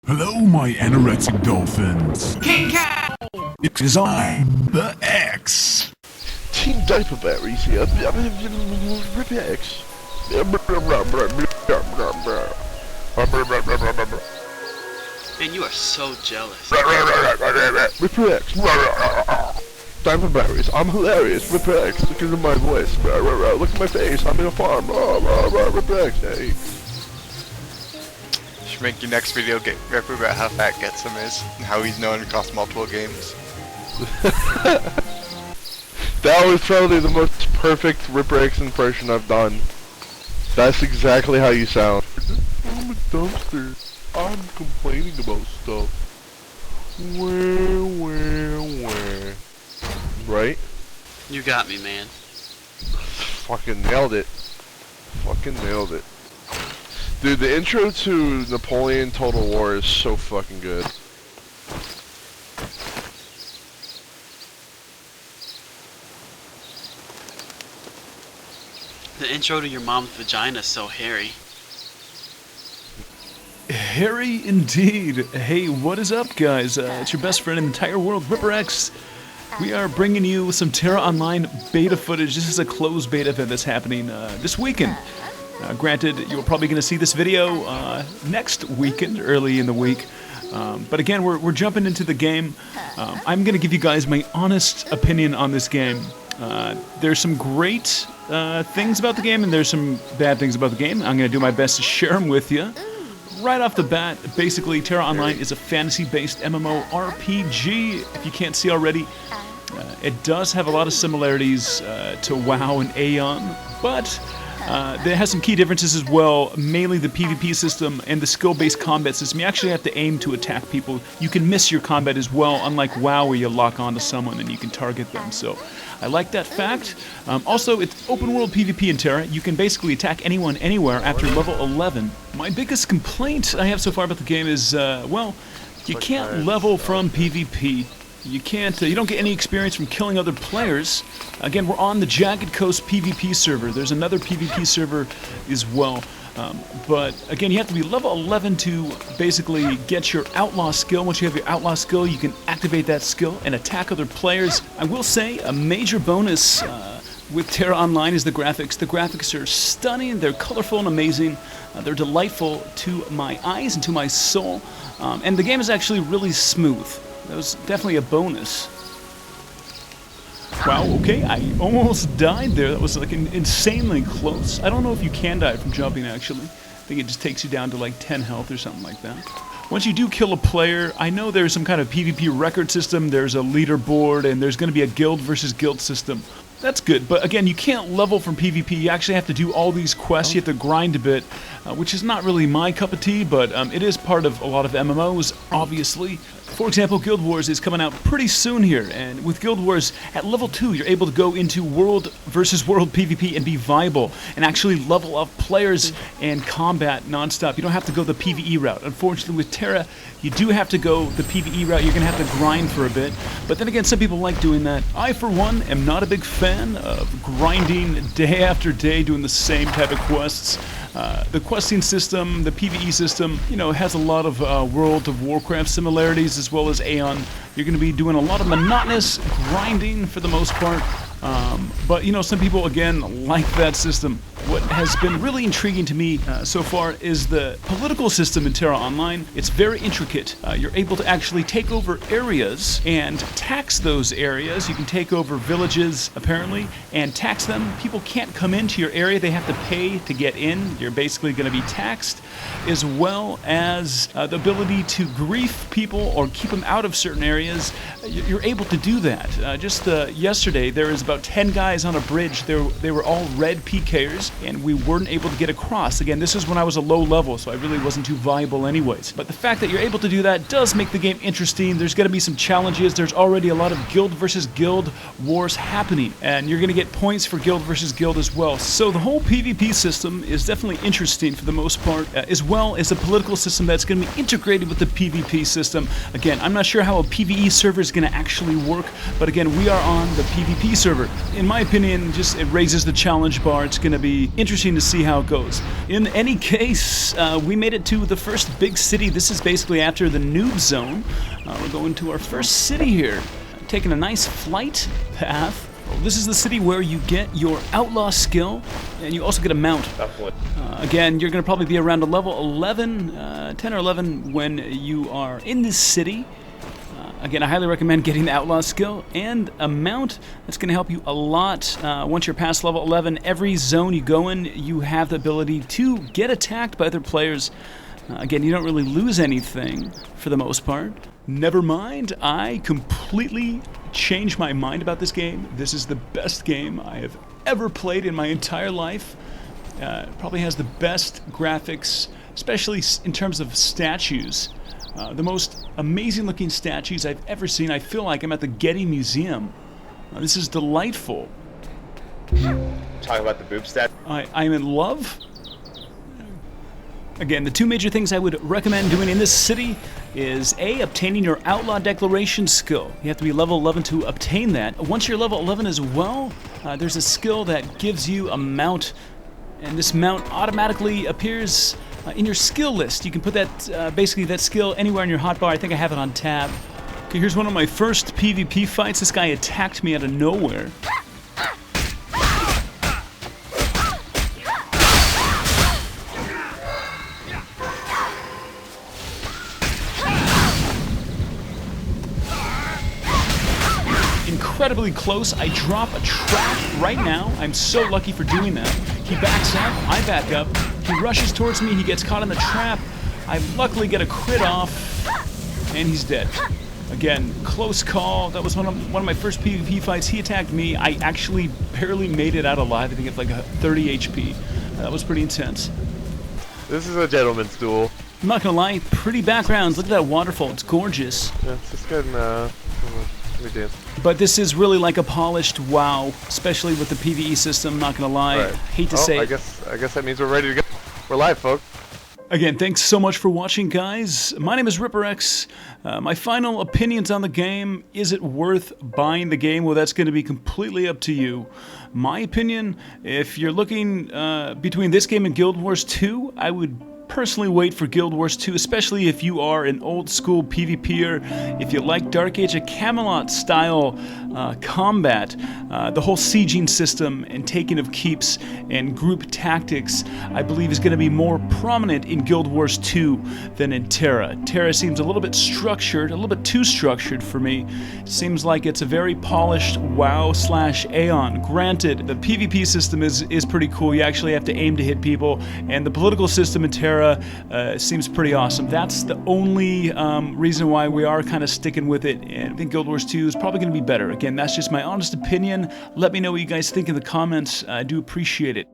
Hello, my anorexic dolphins. King Cow! It is I, the X. Team Diaperberries here. Rip X. Man, you are so jealous. Rip X. Diaperberries. I'm hilarious. Rip X. Because of my voice. Look at my face. I'm in a farm. Rip X. Hey. Should make your next video rap about how fat Getsum is and how he's known across multiple games. That was probably the most perfect Rip X impression I've done. That's exactly how you sound. I'm a dumpster. I'm complaining about stuff. Where? Right? You got me, man. Fucking nailed it. Dude, the intro to Napoleon Total War is so fucking good. The intro to your mom's vagina is so hairy. Hairy indeed. Hey, what is up, guys? It's your best friend in the entire world, Ripper X. We are bringing you some TERA Online beta footage. This is a closed beta event that's happening this weekend. Granted, you're probably going to see this video next weekend, early in the week. But again, we're jumping into the game. I'm going to give you guys my honest opinion on this game. There's some great things about the game, and there's some bad things about the game. I'm going to do my best to share them with you. Right off the bat, basically, TERA Online is a fantasy-based MMORPG. If you can't see already, it does have a lot of similarities to WoW and Aion, but it has some key differences as well, mainly the PvP system and the skill-based combat system. You actually have to aim to attack people. You can miss your combat as well, unlike WoW where you lock onto someone and you can target them. So I like that fact. Also, it's Openworld PvP in TERA. You can basically attack anyone, anywhere after level 11. My biggest complaint I have so far about the game is, well, you can't level from PvP. You can't, you don't get any experience from killing other players. Again, we're on the Jagged Coast PvP server. There's another PvP server as well. But again, you have to be level 11 to basically get your outlaw skill. Once you have your outlaw skill, you can activate that skill and attack other players. I will say a major bonus with TERA Online is the graphics. The graphics are stunning, they're colorful and amazing. They're delightful to my eyes and to my soul. And the game is actually really smooth. That was definitely a bonus. Wow, okay, I almost died there. That was like insanely close. I don't know if you can die from jumping, actually. I think it just takes you down to like 10 health or something like that. Once you do kill a player, I know there's some kind of PvP record system, there's a leaderboard, and there's going to be a guild versus guild system. That's good, but again, you can't level from PvP. You actually have to do all these quests. You have to grind a bit, which is not really my cup of tea, but it is part of a lot of MMOs, obviously. For example, Guild Wars is coming out pretty soon here, and with Guild Wars, at level 2, you're able to go into world versus world PvP and be viable, and actually level up players and combat non-stop. You don't have to go the PvE route. Unfortunately, with TERA, you do have to go the PvE route. You're going to have to grind for a bit, but then again, some people like doing that. I, for one, am not a big fan of grinding day after day, doing the same type of quests. The questing system, the PvE system, you know, has a lot of World of Warcraft similarities as well as Aion. You're going to be doing a lot of monotonous grinding for the most part. But, you know, some people, again, like that system. What has been really intriguing to me so far is the political system in TERA Online. It's very intricate. You're able to actually take over areas and tax those areas. You can take over villages, apparently, and tax them. People can't come into your area. They have to pay to get in. You're basically going to be taxed, as well as the ability to grief people or keep them out of certain areas. You're able to do that. Just yesterday, there was about 10 guys on a bridge. They were all red PKers, and we weren't able to get across. Again, this is when I was a low level, so I really wasn't too viable anyways. But the fact that you're able to do that does make the game interesting. There's going to be some challenges. There's already a lot of guild versus guild wars happening, and you're going to get points for guild versus guild as well. So the whole PvP system is definitely interesting for the most part, as well as a political system that's going to be integrated with the PvP system. Again, I'm not sure how a PvE server is going to actually work, but again, we are on the PvP server. whatever. In my opinion, just it raises the challenge bar. It's going to be interesting to see how it goes. In any case, we made it to the first big city. This is basically after the noob zone. We're going to our first city here. Taking a nice flight path. This is the city where you get your outlaw skill, and you also get a mount. Again, you're going to probably be around a level 11, 10 or 11 when you are in this city. Again, I highly recommend getting the outlaw skill and a mount. That's going to help you a lot. Once you're past level 11, every zone you go in, you have the ability to get attacked by other players. Again, you don't really lose anything for the most part. Never mind, I completely changed my mind about this game. This is the best game I have ever played in my entire life. Probably has the best graphics, especially in terms of statues. The most amazing looking statues I've ever seen. I feel like I'm at the Getty Museum. This is delightful. Talking about the boob stat. I'm in love. Again, the two major things I would recommend doing in this city is A, obtaining your Outlaw Declaration skill. You have to be level 11 to obtain that. Once you're level 11 as well, there's a skill that gives you a mount, and this mount automatically appears in your skill list. You can put that, basically that skill anywhere in your hotbar. I think I have it on tab. Okay, here's one of my first PvP fights. This guy attacked me out of nowhere. Incredibly close. I drop a trap right now. I'm so lucky for doing that. He backs up, I back up. He rushes towards me, he gets caught in the trap. I luckily get a crit off, and he's dead. Again, close call. That was one of my first PvP fights. He attacked me. I actually barely made it out alive. I think it's like a 30 HP. That was pretty intense. This is a gentleman's duel. I'm not gonna lie, pretty backgrounds. Look at that waterfall. It's gorgeous. Yeah, it's just getting, But this is really like a polished WoW, especially with the PvE system, not gonna lie. Right. Hate to say I it. guess that means we're ready to go. We're live, folks. Again, thanks so much for watching, guys. My name is RipperX. My final opinions on the game, is it worth buying the game? Well, that's going to be completely up to you. My opinion, if you're looking between this game and Guild Wars 2, I would personally wait for Guild Wars 2, especially if you are an old school PvPer, if you like Dark Age of Camelot style combat, the whole sieging system and taking of keeps and group tactics, I believe is going to be more prominent in Guild Wars 2 than in TERA. TERA seems a little bit structured, a little bit too structured for me. Seems like it's a very polished WoW/Aion. Granted, the PvP system is pretty cool. You actually have to aim to hit people, and the political system in TERA seems pretty awesome. That's the only reason why we are kind of sticking with it, and I think Guild Wars 2 is probably going to be better. Again, that's just my honest opinion. Let me know what you guys think in the comments. I do appreciate it.